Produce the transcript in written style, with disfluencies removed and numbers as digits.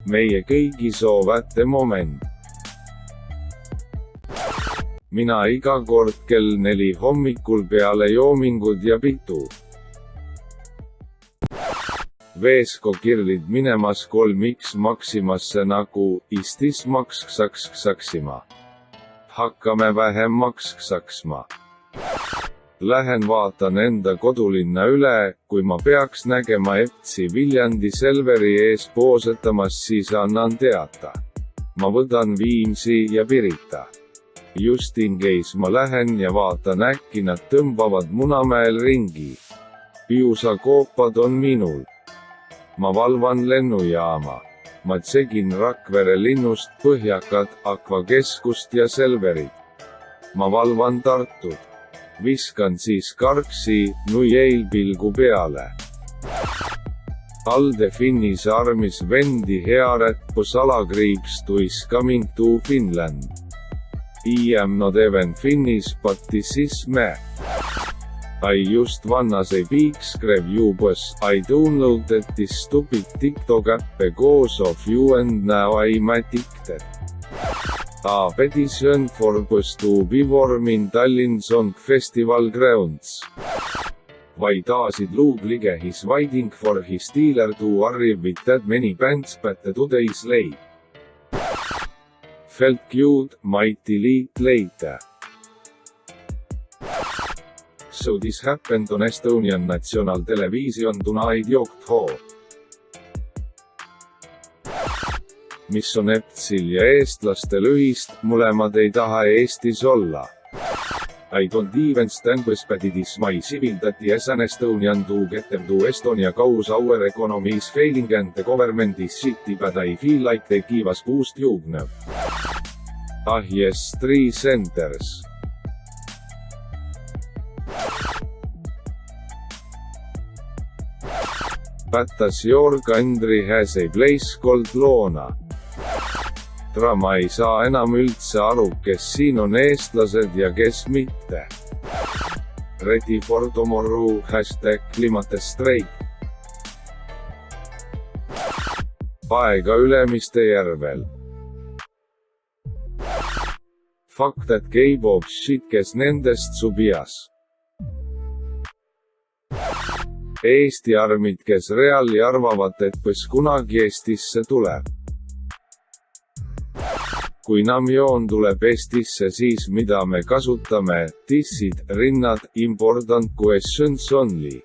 meie kõigi soovate moment. Mina iga kord kell 4 hommikul peale joomingud ja pitu. Veesko kirlid minemas 3x Maximasse nagu istis maksaksima. Hakkame vähem maksaksma. Lähen vaatan enda kodulinna üle, kui ma peaks nägema EPTsi Viljandi Selveri ees poosetamas, siis annan teata. Ma võtan Viimsi ja Pirita. Just in case ma lähen ja vaatan, äkki nad tõmbavad Munamäel ringi. Piusakoopad on minul. Ma valvan lennujaama. Ma tšegin Rakvere linnust Põhjakat, Akvakeskust ja Selverit. Ma valvan Tartut. Viskan siis Karksi, Nujeil pilgu peale. Alde Finnis armis vendi hearäppu salakriips to is coming to Finland. I am not even Finnish but this is me. I just wanna say big screv you boss, I downloaded this stupid TikTok app because of you and now I'm addicted. A petition for bus to be warm in Tallinn Song Festival grounds. Vaid aasid Luug Lige his waiting for his dealer to arrive with that many bands but today's late. Felt cute, might delete later. So this happened on Estonian National Television tonight October. Mis on EPTsil ja eestlastel ühist, mõlemad ei taha Eestis olla. I don't even stand but it is my civil duty as an Estonian to get them to Estonia cause our economy is failing and the government is shitty but I feel like they give us boost juugnev. Ah yes, 3 centers. Patas your country has a place called Loona. Ma ei saa enam üldse aru, kes siin on eestlased ja kes mitte. Ready for tomorrow, #klimatestreik. Aega Ülemiste järvel. Fuck that K-pop shit, kes nendest subias. Eesti armid, kes reali arvavad, et põs kunagi Eestisse tuleb. Kui Namjoon tuleb Eestisse, siis mida me kasutame? Dissid, rinnad, important questions only.